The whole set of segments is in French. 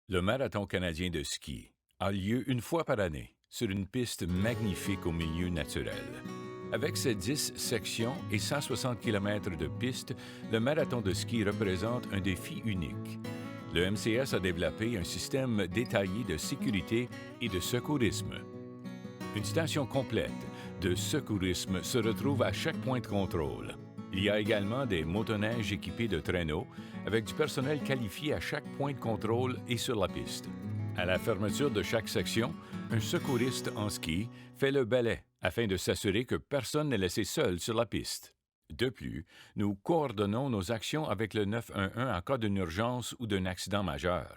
Le Marathon canadien de ski a lieu une fois par année sur une piste magnifique au milieu naturel. Avec ses 10 sections et 160 km de piste, le marathon de ski représente un défi unique. Le MCS a développé un système détaillé de sécurité et de secourisme. Une station complète de secourisme se retrouve à chaque point de contrôle. Il y a également des motoneiges équipés de traîneaux avec du personnel qualifié à chaque point de contrôle et sur la piste. À la fermeture de chaque section, un secouriste en ski fait le balai afin de s'assurer que personne n'est laissé seul sur la piste. De plus, nous coordonnons nos actions avec le 911 en cas d'une urgence ou d'un accident majeur.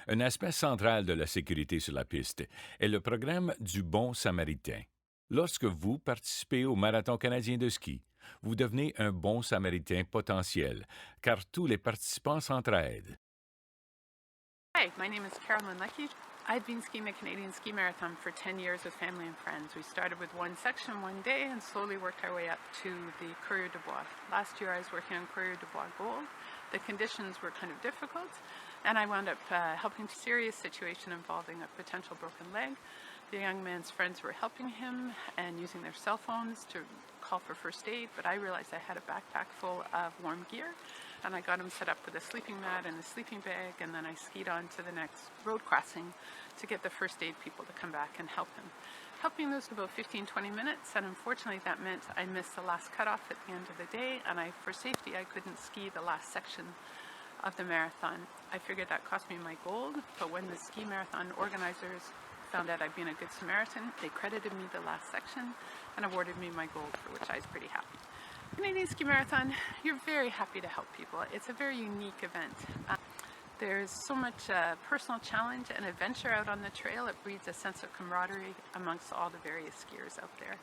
Un aspect central de la sécurité sur la piste est le programme du Bon Samaritain. Lorsque vous participez au Marathon canadien de ski, vous devenez un bon Samaritain potentiel, car tous les participants s'entraident. Hi, my name is Carolyn Leckie. I've been skiing the Canadian Ski Marathon for 10 years with family and friends. We started with one section one day and slowly worked our way up to the Courrier de Bois. Last year I was working on Courrier de Bois Gold. The conditions were kind of difficult, and I wound up helping a serious situation involving a potential broken leg. The young man's friends were helping him and using their cell phones to call for first aid, but I realized I had a backpack full of warm gear, and I got him set up with a sleeping mat and a sleeping bag, and then I skied on to the next road crossing to get the first aid people to come back and help him. Helping those about 15-20 minutes, and unfortunately that meant I missed the last cutoff at the end of the day, and for safety I couldn't ski the last section of the marathon. I figured that cost me my gold, but when the ski marathon organizers found out I'd been a good Samaritan, they credited me the last section and awarded me my gold, for which I was pretty happy. Canadian Ski Marathon, you're very happy to help people. It's a very unique event. There's so much personal challenge and adventure out on the trail. It breeds a sense of camaraderie amongst all the various skiers out there.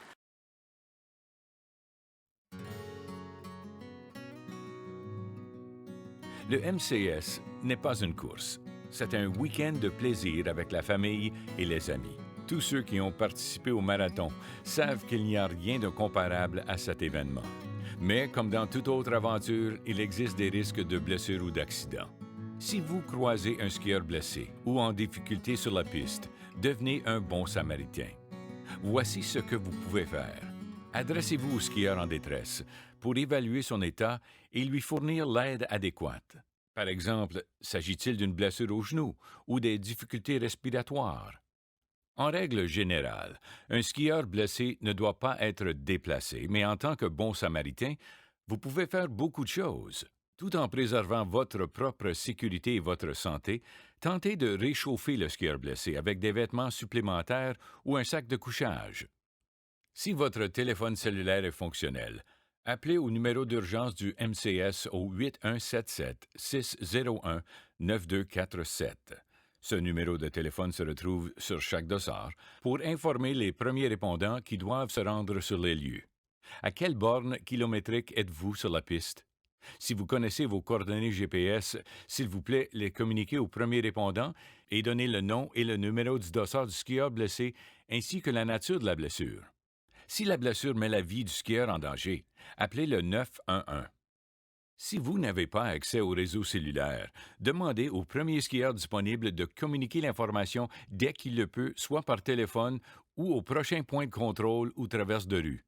Le MCS n'est pas une course. C'est un week-end de plaisir avec la famille et les amis. Tous ceux qui ont participé au marathon savent qu'il n'y a rien de comparable à cet événement. Mais comme dans toute autre aventure, il existe des risques de blessure ou d'accident. Si vous croisez un skieur blessé ou en difficulté sur la piste, devenez un bon Samaritain. Voici ce que vous pouvez faire. Adressez-vous au skieur en détresse pour évaluer son état et lui fournir l'aide adéquate. Par exemple, s'agit-il d'une blessure au genou ou des difficultés respiratoires? En règle générale, un skieur blessé ne doit pas être déplacé, mais en tant que bon Samaritain, vous pouvez faire beaucoup de choses. Tout en préservant votre propre sécurité et votre santé, tentez de réchauffer le skieur blessé avec des vêtements supplémentaires ou un sac de couchage. Si votre téléphone cellulaire est fonctionnel, appelez au numéro d'urgence du MCS au 8177-601-9247. Ce numéro de téléphone se retrouve sur chaque dossard pour informer les premiers répondants qui doivent se rendre sur les lieux. À quelle borne kilométrique êtes-vous sur la piste? Si vous connaissez vos coordonnées GPS, s'il vous plaît, les communiquez au premier répondant et donnez le nom et le numéro du dossard du skieur blessé ainsi que la nature de la blessure. Si la blessure met la vie du skieur en danger, appelez le 911. Si vous n'avez pas accès au réseau cellulaire, demandez au premier skieur disponible de communiquer l'information dès qu'il le peut, soit par téléphone ou au prochain point de contrôle ou traverse de rue.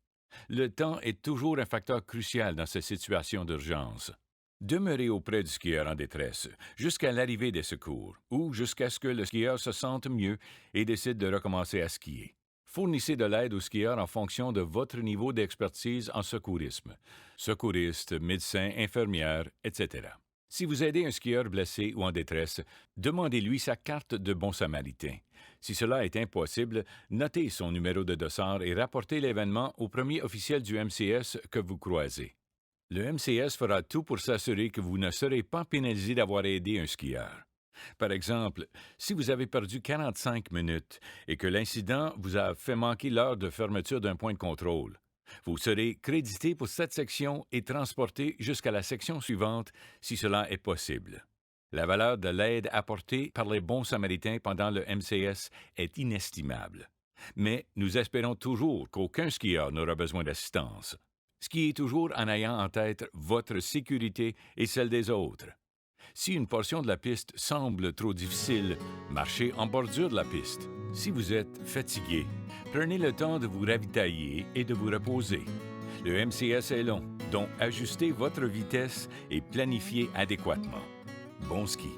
Le temps est toujours un facteur crucial dans ces situations d'urgence. Demeurez auprès du skieur en détresse jusqu'à l'arrivée des secours ou jusqu'à ce que le skieur se sente mieux et décide de recommencer à skier. Fournissez de l'aide aux skieurs en fonction de votre niveau d'expertise en secourisme. Secouriste, médecin, infirmière, etc. Si vous aidez un skieur blessé ou en détresse, demandez-lui sa carte de bon samaritain. Si cela est impossible, notez son numéro de dossard et rapportez l'événement au premier officiel du MCS que vous croisez. Le MCS fera tout pour s'assurer que vous ne serez pas pénalisé d'avoir aidé un skieur. Par exemple, si vous avez perdu 45 minutes et que l'incident vous a fait manquer l'heure de fermeture d'un point de contrôle, vous serez crédité pour cette section et transporté jusqu'à la section suivante si cela est possible. La valeur de l'aide apportée par les bons Samaritains pendant le MCS est inestimable. Mais nous espérons toujours qu'aucun skieur n'aura besoin d'assistance. Skiez toujours en ayant en tête votre sécurité et celle des autres. Si une portion de la piste semble trop difficile, marchez en bordure de la piste. Si vous êtes fatigué, prenez le temps de vous ravitailler et de vous reposer. Le MCS est long, donc ajustez votre vitesse et planifiez adéquatement. Bon ski!